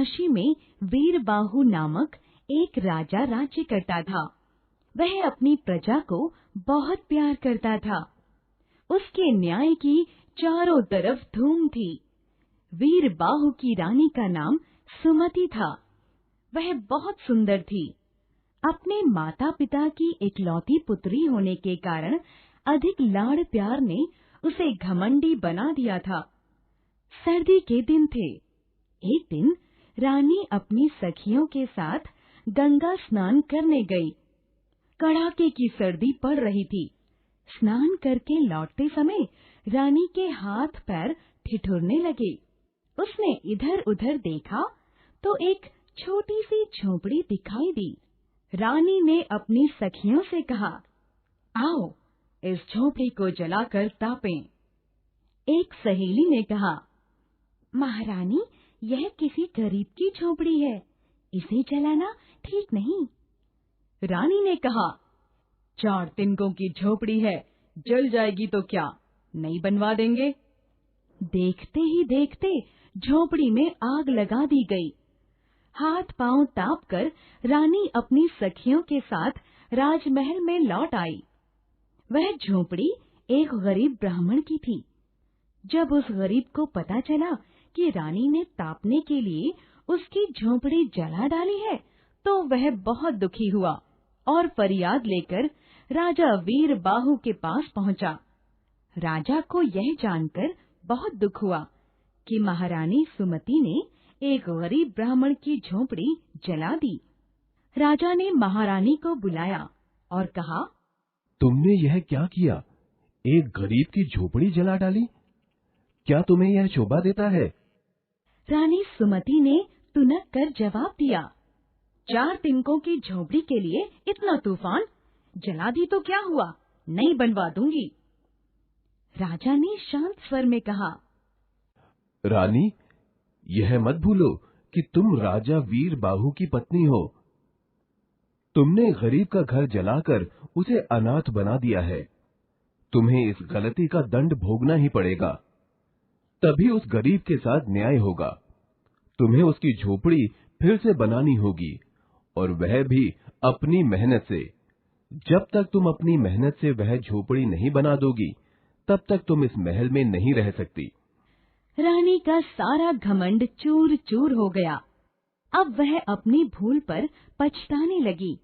काशी में वीरबाहु नामक एक राजा राज्य करता था। वह अपनी प्रजा को बहुत प्यार करता था। उसके न्याय की चारों तरफ धूम थी। वीरबाहु की रानी का नाम सुमति था। वह बहुत सुंदर थी। अपने माता पिता की इकलौती पुत्री होने के कारण अधिक लाड़ प्यार ने उसे घमंडी बना दिया था। सर्दी के दिन थे। एक दिन रानी अपनी सखियों के साथ गंगा स्नान करने गई। कड़ाके की सर्दी पड़ रही थी। स्नान करके लौटते समय रानी के हाथ पैर ठिठुरने लगे। उसने इधर उधर देखा तो एक छोटी सी झोपड़ी दिखाई दी। रानी ने अपनी सखियों से कहा, आओ इस झोपड़ी को जलाकर तापें। एक सहेली ने कहा, महारानी, यह किसी गरीब की झोपड़ी है, इसे जलाना ठीक नहीं। रानी ने कहा, 4 तिनकों की झोपड़ी है, जल जाएगी तो क्या, नहीं बनवा देंगे। देखते ही देखते झोपड़ी में आग लगा दी गई। हाथ पांव ताप कर रानी अपनी सखियों के साथ राजमहल में लौट आई। वह झोपड़ी एक गरीब ब्राह्मण की थी। जब उस गरीब को पता चला कि रानी ने तापने के लिए उसकी झोपड़ी जला डाली है, तो वह बहुत दुखी हुआ और फरियाद लेकर राजा वीरबाहु के पास पहुंचा। राजा को यह जानकर बहुत दुख हुआ कि महारानी सुमति ने एक गरीब ब्राह्मण की झोपड़ी जला दी। राजा ने महारानी को बुलाया और कहा, तुमने यह क्या किया? एक गरीब की झोपड़ी जला डाली? क्या तुम्हें यह शोभा देता है? रानी सुमति ने तुनक कर जवाब दिया, 4 तिनकों की झोपड़ी के लिए इतना तूफान? जला दी तो क्या हुआ, नहीं बनवा दूंगी। राजा ने शांत स्वर में कहा, रानी, यह मत भूलो कि तुम राजा वीरबाहु की पत्नी हो। तुमने गरीब का घर जलाकर उसे अनाथ बना दिया है। तुम्हें इस गलती का दंड भोगना ही पड़ेगा, तभी उस गरीब के साथ न्याय होगा। तुम्हें उसकी झोपड़ी फिर से बनानी होगी, और वह भी अपनी मेहनत से। जब तक तुम अपनी मेहनत से वह झोपड़ी नहीं बना दोगी, तब तक तुम इस महल में नहीं रह सकती। रानी का सारा घमंड चूर चूर हो गया। अब वह अपनी भूल पर पछताने लगी।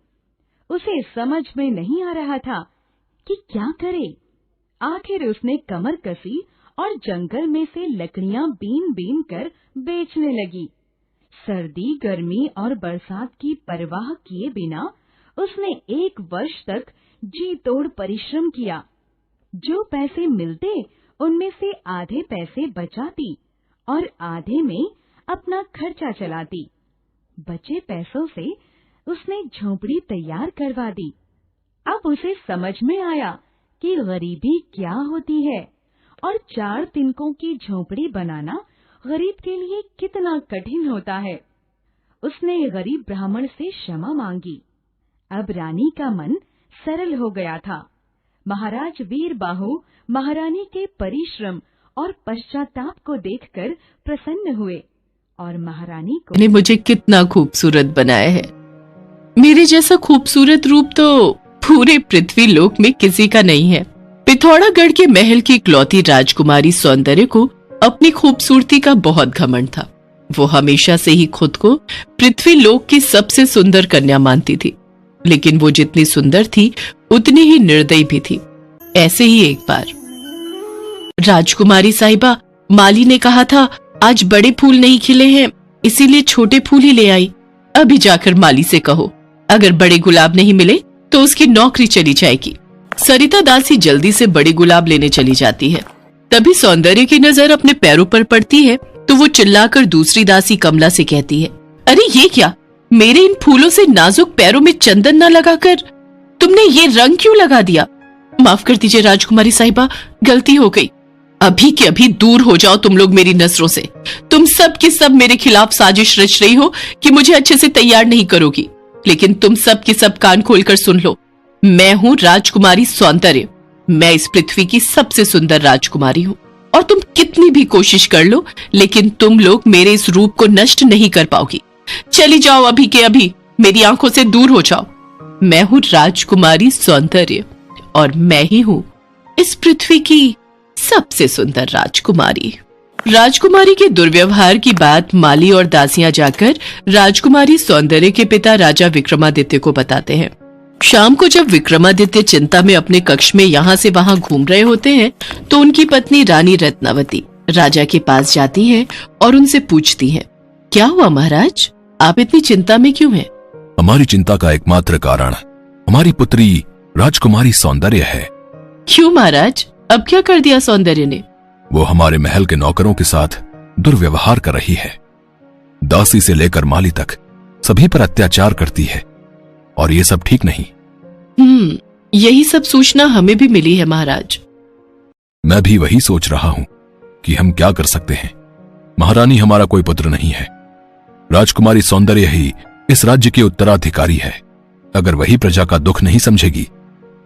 उसे समझ में नहीं आ रहा था कि क्या करे। आखिर उसने कमर कसी और जंगल में से लकड़ियां बीन बीन कर बेचने लगी। सर्दी, गर्मी और बरसात की परवाह किए बिना उसने 1 वर्ष तक जी तोड़ परिश्रम किया। जो पैसे मिलते उनमें से आधे पैसे बचाती और आधे में अपना खर्चा चलाती। बचे पैसों से उसने झोपड़ी तैयार करवा दी। अब उसे समझ में आया कि गरीबी क्या होती है और 4 तिनकों की झोपड़ी बनाना गरीब के लिए कितना कठिन होता है। उसने गरीब ब्राह्मण से क्षमा मांगी। अब रानी का मन सरल हो गया था। महाराज वीरबाहु महारानी के परिश्रम और पश्चाताप को देखकर प्रसन्न हुए और महारानी को ने मुझे कितना खूबसूरत बनाया है। मेरे जैसा खूबसूरत रूप तो पूरे पृथ्वी लोक में किसी का नहीं है। पिथौरागढ़ के महल की इकलौती राजकुमारी सौंदर्य को अपनी खूबसूरती का बहुत घमंड था। वो हमेशा से ही खुद को पृथ्वी लोक की सबसे सुंदर कन्या मानती थी, लेकिन वो जितनी सुंदर थी उतनी ही निर्दयी भी थी। ऐसे ही एक बार राजकुमारी साहिबा, माली ने कहा था आज बड़े फूल नहीं खिले हैं, इसीलिए छोटे फूल ही ले आई। अभी जाकर माली से कहो, अगर बड़े गुलाब नहीं मिले तो उसकी नौकरी चली जाएगी। सरिता दासी जल्दी से बड़े गुलाब लेने चली जाती है। तभी सौंदर्य की नजर अपने पैरों पर पड़ती है तो वो चिल्लाकर दूसरी दासी कमला से कहती है, अरे ये क्या, मेरे इन फूलों से नाजुक पैरों में चंदन न लगाकर तुमने ये रंग क्यों लगा दिया? माफ कर दीजिए राजकुमारी साहिबा, गलती हो गई। अभी के अभी दूर हो जाओ तुम लोग मेरी नजरों से। तुम सब के सब मेरे खिलाफ साजिश रच रही हो कि मुझे अच्छे से तैयार नहीं करोगी, लेकिन तुम सब के सब कान खोलकर सुन लो। मैं हूँ राजकुमारी सौंदर्य। मैं इस पृथ्वी की सबसे सुंदर राजकुमारी हूँ। और तुम कितनी भी कोशिश कर लो, लेकिन तुम लोग मेरे इस रूप को नष्ट नहीं कर पाओगी। चली जाओ अभी के अभी, मेरी आंखों से दूर हो जाओ। मैं हूँ राजकुमारी सौंदर्य और मैं ही हूँ इस पृथ्वी की सबसे सुंदर राजकुमारी। राजकुमारी के दुर्व्यवहार की बात माली और दासियां जाकर राजकुमारी सौंदर्य के पिता राजा विक्रमादित्य को बताते हैं। शाम को जब विक्रमादित्य चिंता में अपने कक्ष में यहाँ से वहाँ घूम रहे होते हैं तो उनकी पत्नी रानी रत्नावती राजा के पास जाती है और उनसे पूछती है, क्या हुआ महाराज, आप इतनी चिंता में क्यों हैं? हमारी चिंता का एकमात्र कारण हमारी पुत्री राजकुमारी सौंदर्य है। क्यों महाराज, अब क्या कर दिया सौंदर्य ने? वो हमारे महल के नौकरों के साथ दुर्व्यवहार कर रही है। दासी से लेकर माली तक सभी पर अत्याचार करती है और ये सब ठीक नहीं। यही सब सूचना हमें भी मिली है महाराज। मैं भी वही सोच रहा हूं कि हम क्या कर सकते हैं। महारानी हमारा कोई पुत्र नहीं है। राजकुमारी सौंदर्य ही इस राज्य की उत्तराधिकारी है। अगर वही प्रजा का दुख नहीं समझेगी,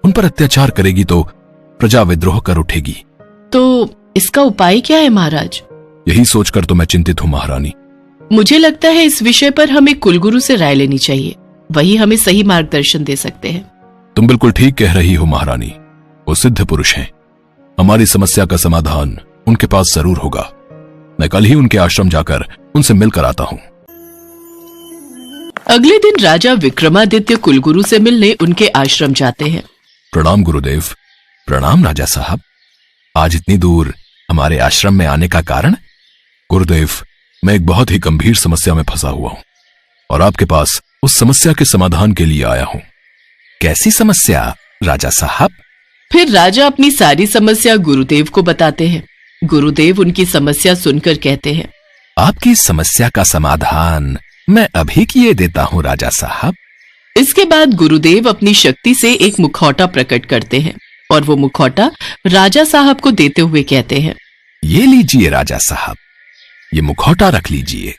उन पर अत्याचार करेगी तो प्रजा विद्रोह कर उठेगी। तो इसका उपाय क्या है महाराज? यही सोचकर तो मैं चिंतित हूं महारानी। मुझे लगता है इस विषय पर हमें कुलगुरु से राय लेनी चाहिए, वही हमें सही मार्गदर्शन दे सकते हैं। तुम बिल्कुल ठीक कह रही हो महारानी, वो सिद्ध पुरुष हैं। हमारी समस्या का समाधान उनके पास जरूर होगा। मैं कल ही उनके आश्रम जाकर उनसे मिलकर आता हूं। अगले दिन राजा विक्रमादित्य कुलगुरु से मिलने उनके आश्रम जाते हैं। प्रणाम गुरुदेव। प्रणाम राजा साहब। आज इतनी दूर हमारे आश्रम में आने का कारण? गुरुदेव, मैं एक बहुत ही गंभीर समस्या में फंसा हुआ हूं और आपके पास उस समस्या के समाधान के लिए आया हूं। कैसी समस्या राजा साहब? फिर राजा अपनी सारी समस्या गुरुदेव को बताते हैं। गुरुदेव उनकी समस्या सुनकर कहते हैं, आपकी समस्या का समाधान मैं अभी किए देता हूं राजा साहब। इसके बाद गुरुदेव अपनी शक्ति से एक मुखौटा प्रकट करते हैं और वो मुखौटा राजा साहब को देते हुए कहते हैं, ये लीजिए राजा साहब, ये मुखौटा रख लीजिए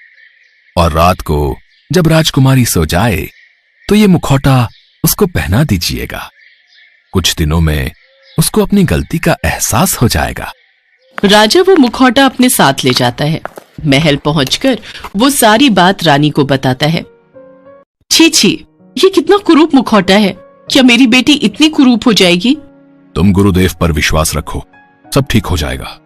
और रात को जब राजकुमारी सो जाए तो ये मुखौटा उसको पहना दीजिएगा। कुछ दिनों में उसको अपनी गलती का एहसास हो जाएगा। राजा वो मुखौटा अपने साथ ले जाता है। महल पहुंचकर वो सारी बात रानी को बताता है। छी छी, ये कितना कुरूप मुखौटा है। क्या मेरी बेटी इतनी कुरूप हो जाएगी? तुम गुरुदेव पर विश्वास रखो, सब ठीक हो जाएगा।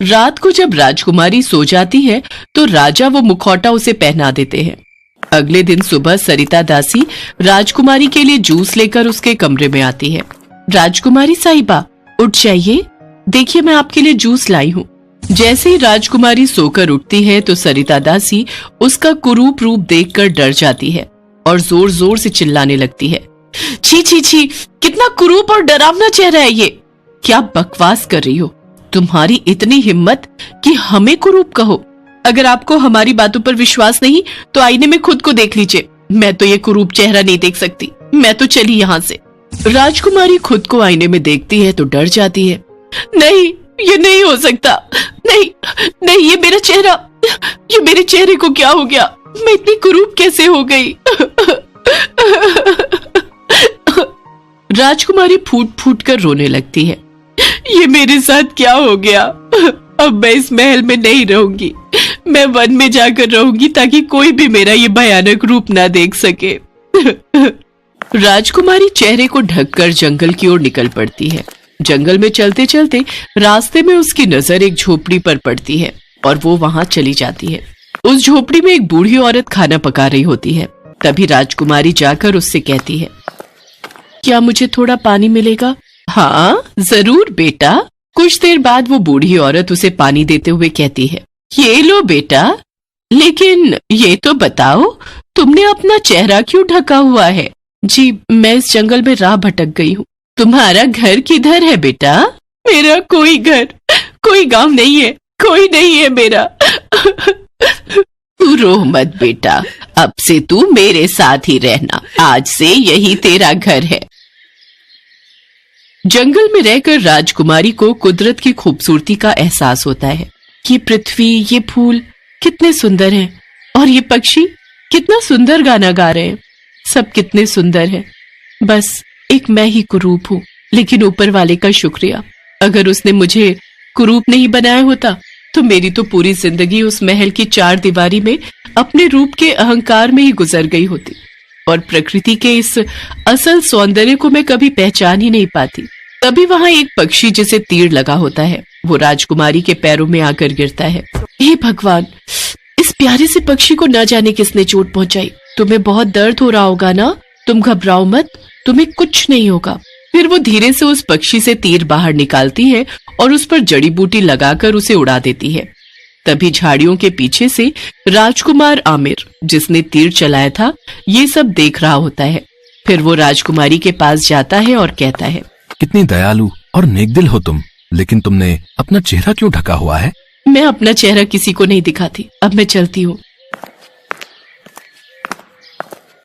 रात को जब राजकुमारी सो जाती है तो राजा वो मुखौटा उसे पहना देते हैं। अगले दिन सुबह सरिता दासी राजकुमारी के लिए जूस लेकर उसके कमरे में आती है। राजकुमारी साहिबा, उठ जाइए, देखिए मैं आपके लिए जूस लाई हूँ। जैसे ही राजकुमारी सोकर उठती है तो सरिता दासी उसका कुरूप रूप देखकर डर जाती है और जोर जोर से चिल्लाने लगती है, छी छी छी, कितना कुरूप और डरावना चेहरा है ये। क्या बकवास कर रही हो? तुम्हारी इतनी हिम्मत कि हमें कुरूप कहो। अगर आपको हमारी बातों पर विश्वास नहीं तो आईने में खुद को देख लीजिए। मैं तो ये कुरूप चेहरा नहीं देख सकती, मैं तो चली यहाँ से। राजकुमारी खुद को आईने में देखती है तो डर जाती है। नहीं, ये नहीं हो सकता। नहीं नहीं, ये मेरा चेहरा, ये मेरे चेहरे को क्या हो गया? मैं इतनी कुरूप कैसे हो गई? राजकुमारी फूट फूट कर रोने लगती है। ये मेरे साथ क्या हो गया? अब मैं इस महल में नहीं रहूंगी, मैं वन में जाकर रहूंगी ताकि कोई भी मेरा ये भयानक रूप ना देख सके। राजकुमारी चेहरे को ढककर जंगल की ओर निकल पड़ती है। जंगल में चलते चलते रास्ते में उसकी नजर एक झोपड़ी पर पड़ती है और वो वहां चली जाती है। उस झोपड़ी में एक बूढ़ी औरत खाना पका रही होती है। तभी राजकुमारी जाकर उससे कहती है, क्या मुझे थोड़ा पानी मिलेगा? हाँ जरूर बेटा। कुछ देर बाद वो बूढ़ी औरत उसे पानी देते हुए कहती है, ये लो बेटा, लेकिन ये तो बताओ तुमने अपना चेहरा क्यों ढका हुआ है? जी मैं इस जंगल में राह भटक गई हूँ। तुम्हारा घर किधर है बेटा? मेरा कोई घर, कोई गांव नहीं है, कोई नहीं है मेरा। तू रो मत बेटा, अब से तू मेरे साथ ही रहना, आज से यही तेरा घर है। जंगल में रहकर राजकुमारी को कुदरत की खूबसूरती का एहसास होता है। ये पृथ्वी, ये फूल कितने सुंदर हैं और ये पक्षी कितना सुंदर गाना गा रहे हैं। सब कितने सुंदर हैं। बस एक मैं ही कुरूप हूँ, लेकिन ऊपर वाले का शुक्रिया, अगर उसने मुझे कुरूप नहीं बनाया होता तो मेरी तो पूरी जिंदगी उस महल की चार दीवारी में अपने रूप के अहंकार में ही गुजर गई होती और प्रकृति के इस असल सौंदर्य को मैं कभी पहचान ही नहीं पाती। तभी वहां एक पक्षी जिसे तीर लगा होता है वो राजकुमारी के पैरों में आकर गिरता है। हे भगवान, इस प्यारे से पक्षी को न जाने किसने चोट पहुंचाई। तुम्हें बहुत दर्द हो रहा होगा ना, तुम घबराओ मत, तुम्हें कुछ नहीं होगा। फिर वो धीरे से उस पक्षी से तीर बाहर निकालती है और उस पर जड़ी बूटी लगाकर उसे उड़ा देती है। तभी झाड़ियों के पीछे से राजकुमार आमिर, जिसने तीर चलाया था, ये सब देख रहा होता है। फिर वो राजकुमारी के पास जाता है और कहता है, कितनी दयालु और नेकदिल हो तुम, लेकिन तुमने अपना चेहरा क्यों ढका हुआ है? मैं अपना चेहरा किसी को नहीं दिखाती, अब मैं चलती हूँ।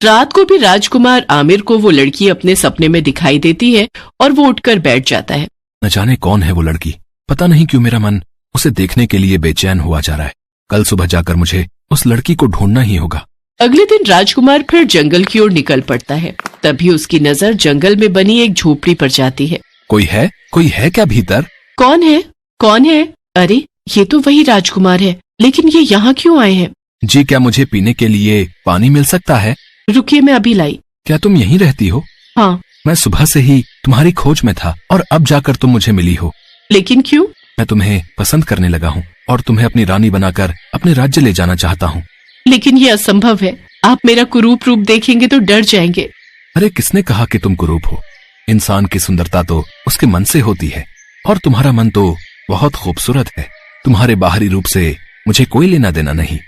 रात को भी राजकुमार आमिर को वो लड़की अपने सपने में दिखाई देती है और वो उठकर बैठ जाता है। न जाने कौन है वो लड़की, पता नहीं क्यों मेरा मन उसे देखने के लिए बेचैन हुआ जा रहा है। कल सुबह जाकर मुझे उस लड़की को ढूंढना ही होगा। अगले दिन राजकुमार फिर जंगल की ओर निकल पड़ता है। तभी उसकी नजर जंगल में बनी एक झोपड़ी पर जाती है। कोई है क्या भीतर? कौन है? कौन है? अरे ये तो वही राजकुमार है, लेकिन ये यहाँ क्यों आए हैं? जी, क्या मुझे पीने के लिए पानी मिल सकता है? रुकिए, मैं अभी लाई। क्या तुम यहीं रहती हो? हाँ। मैं सुबह से ही तुम्हारी खोज में था और अब जाकर तुम मुझे मिली हो। लेकिन क्यों? मैं तुम्हें पसंद करने लगा हूँ और तुम्हें अपनी रानी बनाकर अपने राज्य ले जाना चाहता हूँ। लेकिन ये असंभव है, आप मेरा कुरूप रूप देखेंगे तो डर जाएंगे। अरे किसने कहा कि तुम कुरूप हो? इंसान की सुंदरता तो उसके मन से होती है और तुम्हारा मन तो बहुत खूबसूरत है। तुम्हारे बाहरी रूप से मुझे कोई लेना देना नहीं।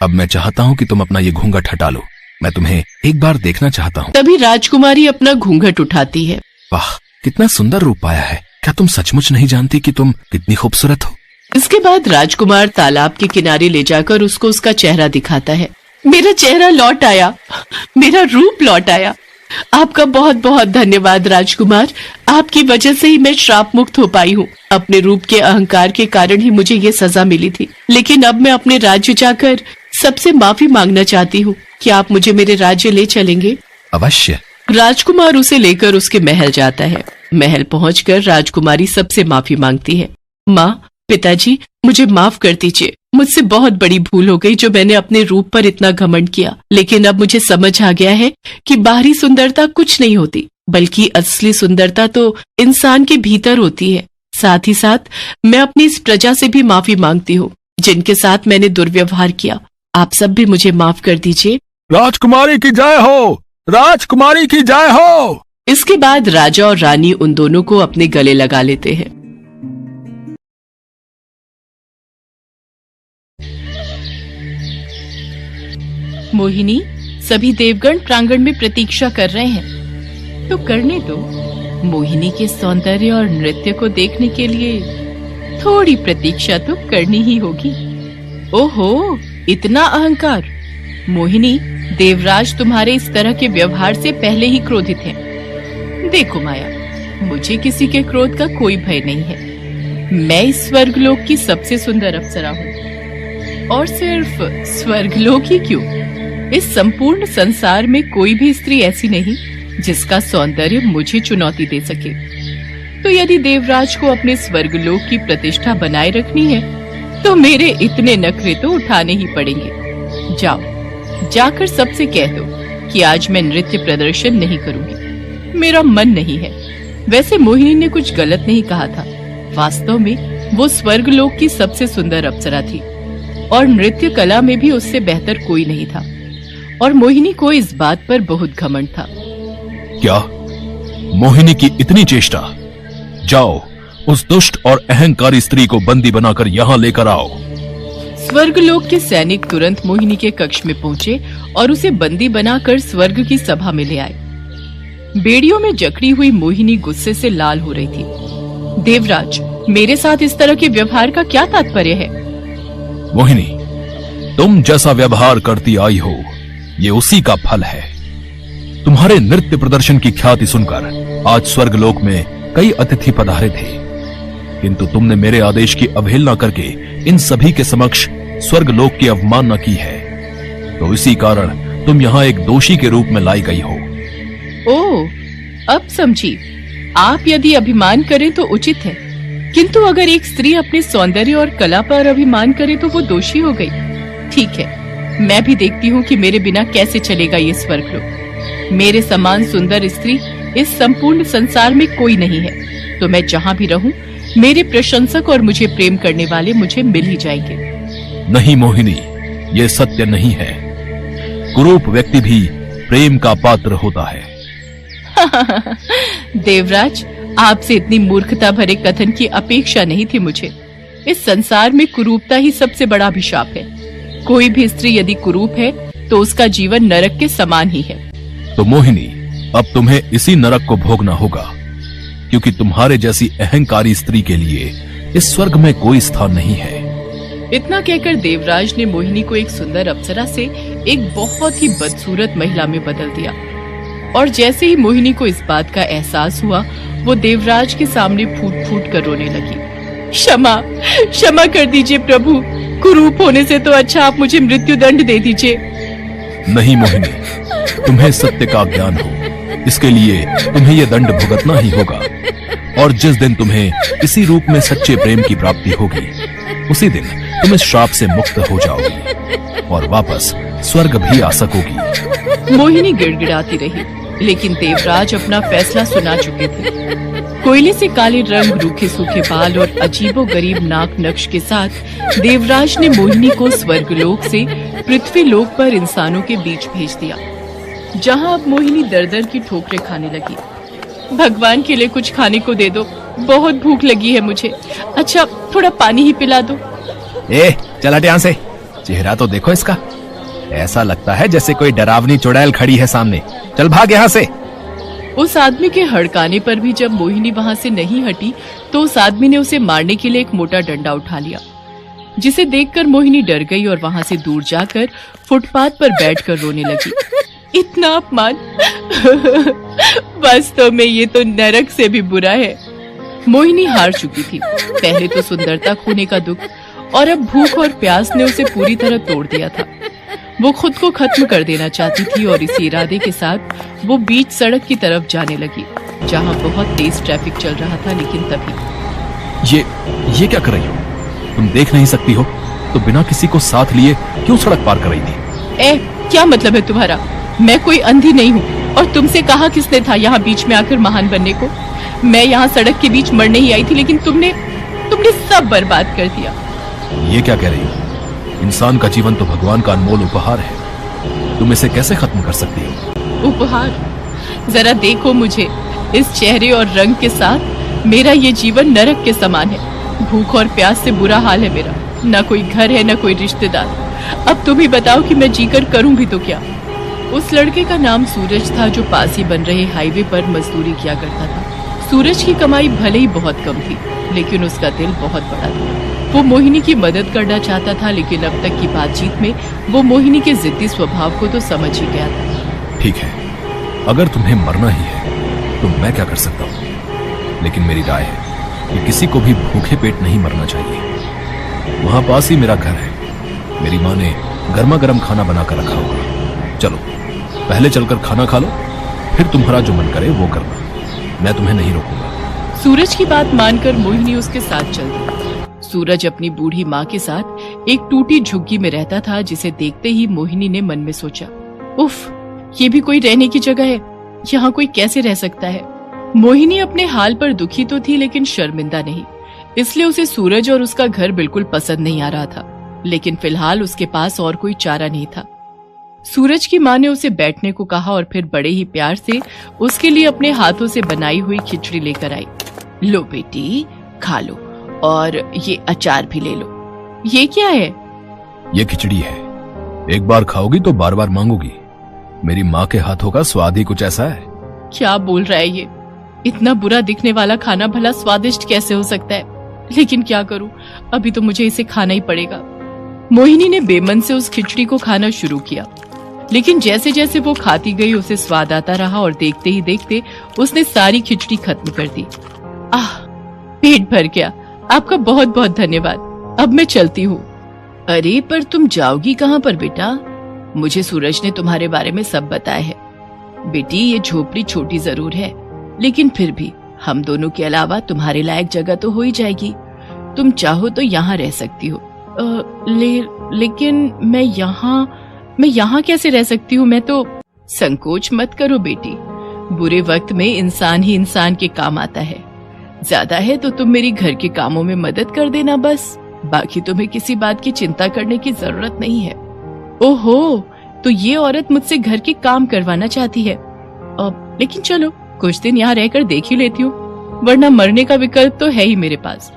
अब मैं चाहता हूँ कि तुम अपना ये घूंघट हटा लो, मैं तुम्हें एक बार देखना चाहता हूँ। तभी राजकुमारी अपना घूंघट उठाती है। वाह, कितना सुंदर रूप पाया है। क्या तुम सचमुच नहीं जानती कि तुम कितनी खूबसूरत हो? इसके बाद राजकुमार तालाब के किनारे ले जाकर उसको उसका चेहरा दिखाता है। मेरा चेहरा लौट आया, मेरा रूप लौट आया। आपका बहुत बहुत धन्यवाद राजकुमार, आपकी वजह से ही मैं श्राप मुक्त हो पाई हूँ। अपने रूप के अहंकार के कारण ही मुझे ये सजा मिली थी, लेकिन अब मैं अपने राज्य जाकर सबसे माफी मांगना चाहती हूँ। क्या आप मुझे मेरे राज्य ले चलेंगे? अवश्य। राजकुमार उसे लेकर उसके महल जाता है। महल पहुंचकर राजकुमारी सबसे माफी मांगती है। माँ, पिताजी, मुझे माफ कर दीजिए। मुझसे बहुत बड़ी भूल हो गई जो मैंने अपने रूप पर इतना घमंड किया। लेकिन अब मुझे समझ आ गया है कि बाहरी सुंदरता कुछ नहीं होती, बल्कि असली सुंदरता तो इंसान के भीतर होती है। साथ ही साथ मैं अपनी इस प्रजा से भी माफी मांगती हूँ जिनके साथ मैंने दुर्व्यवहार किया। आप सब भी मुझे माफ कर दीजिए। राजकुमारी की जय हो, राजकुमारी की जय हो। इसके बाद राजा और रानी उन दोनों को अपने गले लगा लेते हैं। मोहिनी, सभी देवगण प्रांगण में प्रतीक्षा कर रहे हैं, तो करने दो। मोहिनी के सौंदर्य और नृत्य को देखने के लिए थोड़ी प्रतीक्षा तो करनी ही होगी। ओहो, इतना अहंकार! मोहिनी, देवराज तुम्हारे इस तरह के व्यवहार से पहले ही क्रोधित है। देखो माया, मुझे किसी के क्रोध का कोई भय नहीं है। मैं इस स्वर्गलोक की सबसे सुंदर अप्सरा हूँ, और सिर्फ स्वर्गलोक ही क्यों, इस संपूर्ण संसार में कोई भी स्त्री ऐसी नहीं जिसका सौंदर्य मुझे चुनौती दे सके। तो यदि देवराज को अपने स्वर्गलोक की प्रतिष्ठा बनाए रखनी है तो मेरे इतने नखरे तो उठाने ही पड़ेंगे। जाओ, जाकर सबसे कह दो कि आज मैं नृत्य प्रदर्शन नहीं करूंगी, मेरा मन नहीं है। वैसे मोहिनी ने कुछ गलत नहीं कहा था। वास्तव में वो स्वर्गलोक की सबसे सुंदर अप्सरा थी और नृत्य कला में भी उससे बेहतर कोई नहीं था, और मोहिनी को इस बात पर बहुत घमंड था। क्या मोहिनी की इतनी चेष्टा? जाओ, उस दुष्ट और अहंकारी स्त्री को बंदी बनाकर यहाँ लेकर आओ। स्वर्गलोक के सैनिक तुरंत मोहिनी के कक्ष में पहुंचे और उसे बंदी बनाकर स्वर्ग की सभा में ले आए। बेड़ियों में जकड़ी हुई मोहिनी गुस्से से लाल हो रही थी। देवराज, मेरे साथ इस तरह के व्यवहार का क्या तात्पर्य है? मोहिनी, तुम जैसा व्यवहार करती आई हो, ये उसी का फल है। तुम्हारे नृत्य प्रदर्शन की ख्याति सुनकर आज स्वर्गलोक में कई अतिथि पधारे थे, किंतु तुमने मेरे आदेश की अवहेलना करके इन सभी के समक्ष स्वर्गलोक की अवमानना की है। तो इसी कारण तुम यहाँ एक दोषी के रूप में लाई गई हो। ओह, अब समझी। आप यदि अभिमान करें तो उचित है, किंतु अगर एक स्त्री अपने सौंदर्य और कला पर अभिमान करे तो वो दोषी हो गई। ठीक है, मैं भी देखती हूँ कि मेरे बिना कैसे चलेगा ये स्वर्गलोक। मेरे समान सुंदर स्त्री इस संपूर्ण संसार में कोई नहीं है, तो मैं जहाँ भी रहूँ मेरे प्रशंसक और मुझे प्रेम करने वाले मुझे मिल ही जाएंगे। नहीं मोहिनी, ये सत्य नहीं है। कुरूप व्यक्ति भी प्रेम का पात्र होता है। देवराज, आपसे इतनी मूर्खता भरे कथन की अपेक्षा नहीं थी मुझे। इस संसार में कुरूपता ही सबसे बड़ा अभिशाप है। कोई भी स्त्री यदि कुरूप है तो उसका जीवन नरक के समान ही है। तो मोहिनी, अब तुम्हें इसी नरक को भोगना होगा, क्योंकि तुम्हारे जैसी अहंकारी स्त्री के लिए इस स्वर्ग में कोई स्थान नहीं है। इतना कहकर देवराज ने मोहिनी को एक सुंदर अप्सरा से एक बहुत ही बदसूरत महिला में बदल दिया। और जैसे ही मोहिनी को इस बात का एहसास हुआ, वो देवराज के सामने फूट फूट कर रोने लगी। क्षमा क्षमा कर दीजिए प्रभु, कुरूप होने से तो अच्छा आप मुझे मृत्यु दंड दे दीजिए। नहीं मोहिनी, तुम्हें सत्य का ज्ञान हो, इसके लिए तुम्हें यह दंड भुगतना ही होगा। और जिस दिन तुम्हें इसी रूप में सच्चे प्रेम की प्राप्ति होगी, उसी दिन तुम इस श्राप से मुक्त हो जाओगी और वापस स्वर्ग भी आ सकोगी। मोहिनी गिड़गिड़ाती रही, लेकिन देवराज अपना फैसला सुना चुके थे। कोयले से काले रंग, रूखे सूखे बाल और अजीबो गरीब नाक नक्श के साथ देवराज ने मोहिनी को स्वर्गलोक से पृथ्वी लोक पर इंसानों के बीच भेज दिया, जहां अब मोहिनी दर दर की ठोकरें खाने लगी। भगवान के लिए कुछ खाने को दे दो, बहुत भूख लगी है मुझे। अच्छा, थोड़ा पानी ही पिला दो। चल हट यहाँ से, चेहरा तो देखो इसका, ऐसा लगता है जैसे कोई डरावनी चुड़ैल खड़ी है सामने। चल भाग यहाँ से। उस आदमी के हड़काने पर भी जब मोहिनी वहाँ से नहीं हटी, तो उस आदमी ने उसे मारने के लिए एक मोटा डंडा उठा लिया, जिसे देखकर मोहिनी डर गई और वहाँ से दूर जाकर फुटपाथ पर बैठकर रोने लगी। इतना अपमान! वास्तव में ये तो नरक से भी बुरा है। मोहिनी हार चुकी थी, पहले तो सुंदरता खोने का दुख, और अब भूख और प्यास ने उसे पूरी तरह तोड़ दिया था। वो खुद को खत्म कर देना चाहती थी और इसी इरादे के साथ वो बीच सड़क की तरफ जाने लगी, जहाँ बहुत तेज ट्रैफिक चल रहा था। लेकिन तभी ये क्या कर रही हो? तुम देख नहीं सकती हो तो बिना किसी को साथ लिए क्यों सड़क पार कर रही थी? क्या मतलब है तुम्हारा? मैं कोई अंधी नहीं हूँ, और तुमसे कहा किसने था यहाँ बीच में आकर महान बनने को? मैं यहाँ सड़क के बीच मरने ही आई थी, लेकिन तुमने सब बर्बाद कर दिया। ये क्या कह रही हो? इंसान का जीवन तो भगवान का अनमोल उपहार है, तुम इसे कैसे खत्म कर सकती हो? उपहार? जरा देखो मुझे, इस चेहरे और रंग के साथ मेरा ये जीवन नरक के समान है। भूख और प्यास से बुरा हाल है मेरा, न कोई घर है न कोई रिश्तेदार। अब तुम ही बताओ कि मैं जीकर करूं भी तो क्या? उस लड़के का नाम सूरज था, जो पास ही बन रहे हाईवे पर मजदूरी किया करता था। सूरज की कमाई भले ही बहुत कम थी, लेकिन उसका दिल बहुत बड़ा था। वो मोहिनी की मदद करना चाहता था, लेकिन अब तक की बातचीत में वो मोहिनी के जिद्दी स्वभाव को तो समझ ही गया था। ठीक है, अगर तुम्हें मरना ही है तो मैं क्या कर सकता हूँ, लेकिन मेरी राय है कि किसी को भी भूखे पेट नहीं मरना चाहिए। वहां पास ही मेरा घर है, मेरी माँ ने गर्मा गर्म खाना बनाकर रखा होगा। चलो पहले चलकर खाना खा लो, फिर तुम्हारा जो मन करे वो करना, मैं तुम्हें नहीं रोकूंगा। सूरज की बात मानकर मोहिनी उसके साथ चल दी। सूरज अपनी बूढ़ी माँ के साथ एक टूटी झुग्गी में रहता था, जिसे देखते ही मोहिनी ने मन में सोचा, उफ, ये भी कोई रहने की जगह है? यहाँ कोई कैसे रह सकता है? मोहिनी अपने हाल पर दुखी तो थी, लेकिन शर्मिंदा नहीं, इसलिए उसे सूरज और उसका घर बिल्कुल पसंद नहीं आ रहा था। लेकिन फिलहाल उसके पास और कोई चारा नहीं था। सूरज की माँ ने उसे बैठने को कहा और फिर बड़े ही प्यार से उसके लिए अपने हाथों से बनाई हुई खिचड़ी लेकर आई। लो बेटी, खा लो, और ये अचार भी ले लो। ये क्या है? ये खिचड़ी है, एक बार खाओगी तो बार बार मांगोगी। मेरी माँ के हाथों का स्वाद ही कुछ ऐसा है। क्या बोल रहा है ये? इतना बुरा दिखने वाला खाना भला स्वादिष्ट कैसे हो सकता है? लेकिन क्या करूं, अभी तो मुझे इसे खाना ही पड़ेगा। मोहिनी ने बेमन से उस खिचड़ी को खाना शुरू किया, लेकिन जैसे जैसे वो खाती गई उसे स्वाद आता रहा और देखते ही देखते उसने सारी खिचड़ी खत्म कर दी। आह, पेट भर गया। आपका बहुत बहुत धन्यवाद, अब मैं चलती हूँ। अरे पर तुम जाओगी कहाँ पर बेटा? मुझे सूरज ने तुम्हारे बारे में सब बताया है। बेटी, ये झोपड़ी छोटी जरूर है, लेकिन फिर भी हम दोनों के अलावा तुम्हारे लायक जगह तो हो ही जाएगी। तुम चाहो तो यहाँ रह सकती हो। लेकिन मैं यहाँ कैसे रह सकती हूँ? मैं तो। संकोच मत करो बेटी, बुरे वक्त में इंसान ही इंसान के काम आता है। ज्यादा है तो तुम मेरी घर के कामों में मदद कर देना बस, बाकी तुम्हें किसी बात की चिंता करने की जरूरत नहीं है। ओहो, तो ये औरत मुझसे घर के काम करवाना चाहती है। लेकिन चलो कुछ दिन यहाँ रहकर देख ही लेती हूँ, वरना मरने का विकल्प तो है ही मेरे पास।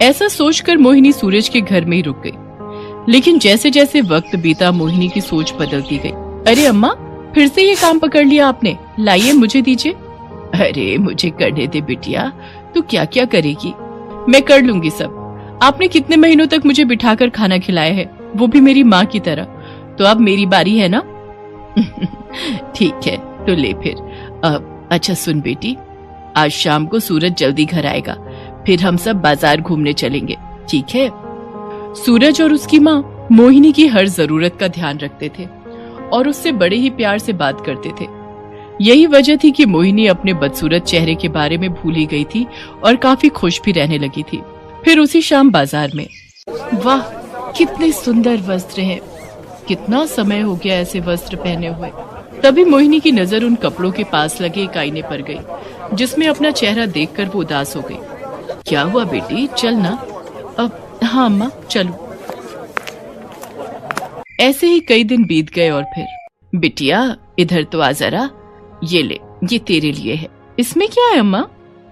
ऐसा सोचकर मोहिनी सूरज के घर में ही रुक गई। लेकिन जैसे जैसे वक्त बीता मोहिनी की सोच बदलती गई। अरे अम्मा, फिर से ये काम पकड़ लिया आपने, लाइए मुझे दीजिए। अरे मुझे करने दे बिटिया, तू क्या क्या करेगी, मैं कर लूंगी सब। आपने कितने महीनों तक मुझे बिठाकर खाना खिलाया है, वो भी मेरी माँ की तरह, तो अब मेरी बारी है ना। ठीक है तो ले फिर। अच्छा सुन बेटी, आज शाम को सूरज जल्दी घर आएगा, फिर हम सब बाजार घूमने चलेंगे, ठीक है? सूरज और उसकी माँ मोहिनी की हर जरूरत का ध्यान रखते थे और उससे बड़े ही प्यार से बात करते थे। यही वजह थी कि मोहिनी अपने बदसूरत चेहरे के बारे में भूल ही गई थी और काफी खुश भी रहने लगी थी। फिर उसी शाम बाजार में, वाह कितने सुंदर वस्त्र हैं, कितना समय हो गया ऐसे वस्त्र पहने हुए। तभी मोहिनी की नजर उन कपड़ों के पास लगे एक आईने पर गई, जिसमें अपना चेहरा देखकर वो उदास हो गई। क्या हुआ बेटी, चल ना। अब हाँ अम्मा चलो। ऐसे ही कई दिन बीत गए और फिर, बिटिया इधर तो आ जरा, ये ले, ये तेरे लिए है। इसमें क्या है अम्मा?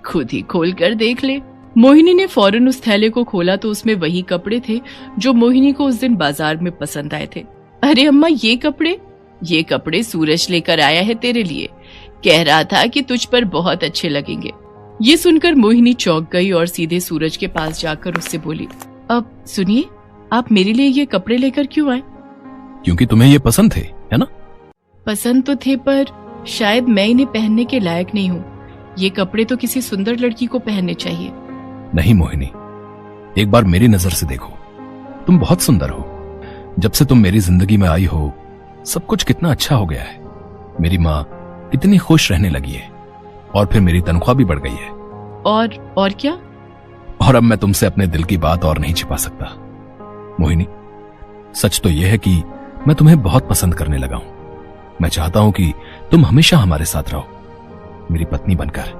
खुद ही खोल कर देख ले। मोहिनी ने फौरन उस थैले को खोला तो उसमें वही कपड़े थे जो मोहिनी को उस दिन बाजार में पसंद आए थे। अरे अम्मा, ये कपड़े सूरज लेकर आया है तेरे लिए, कह रहा था कि तुझ पर बहुत अच्छे लगेंगे। ये सुनकर मोहिनी चौंक गई और सीधे सूरज के पास जाकर उससे बोली, अब सुनिए, आप मेरे लिए ये कपड़े लेकर क्यों आए? क्योंकि तुम्हें ये पसंद थे, है ना? पसंद तो थे, पर शायद मैं इन्हें पहनने के लायक नहीं हूँ। ये कपड़े तो किसी सुंदर लड़की को पहनने चाहिए। नहीं मोहिनी, एक बार मेरी नजर से देखो, तुम बहुत सुंदर हो। जब से तुम मेरी जिंदगी में आई हो, सब कुछ कितना अच्छा हो गया है। मेरी माँ कितनी खुश रहने लगी है और फिर मेरी तनख्वाह भी बढ़ गई है। और क्या? और अब मैं तुमसे अपने दिल की बात और नहीं छिपा सकता। मोहिनी, सच तो यह है कि मैं तुम्हें बहुत पसंद करने लगा हूं। मैं चाहता हूं कि तुम हमेशा हमारे साथ रहो, मेरी पत्नी बनकर।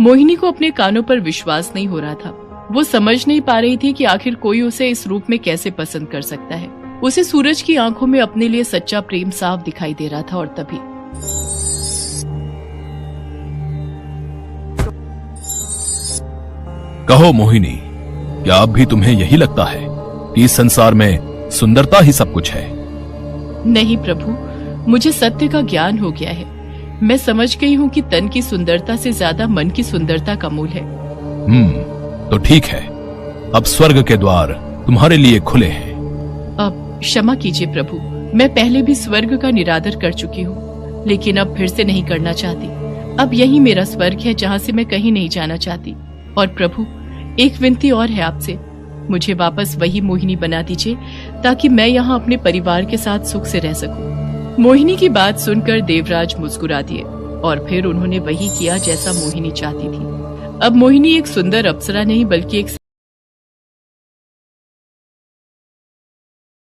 मोहिनी को अपने कानों पर विश्वास नहीं हो रहा था। वो समझ नहीं पा रही थी कि आखिर कोई उसे इस रूप में कैसे पसंद कर सकता है। उसे सूरज की आंखों में अपने लिए सच्चा प्रेम साफ दिखाई दे रहा था। और तभी कहो मोहिनी, क्या अब भी तुम्हें यही लगता है कि इस संसार में सुंदरता ही सब कुछ है? नहीं प्रभु, मुझे सत्य का ज्ञान हो गया है। मैं समझ गई हूँ कि तन की सुंदरता से ज्यादा मन की सुंदरता का मूल है। तो ठीक है, अब स्वर्ग के द्वार तुम्हारे लिए खुले हैं। अब क्षमा कीजिए प्रभु, मैं पहले भी स्वर्ग का निरादर कर चुकी हूँ, लेकिन अब फिर से नहीं करना चाहती। अब यही मेरा स्वर्ग है, जहाँ से मैं कहीं नहीं जाना चाहती। और प्रभु, एक विनती और है आपसे, मुझे वापस वही मोहिनी बना दीजिए, ताकि मैं यहाँ अपने परिवार के साथ सुख से रह सकूं। मोहिनी की बात सुनकर देवराज मुस्कुरा दिए और फिर उन्होंने वही किया जैसा मोहिनी चाहती थी। अब मोहिनी एक सुंदर अप्सरा नहीं बल्कि एक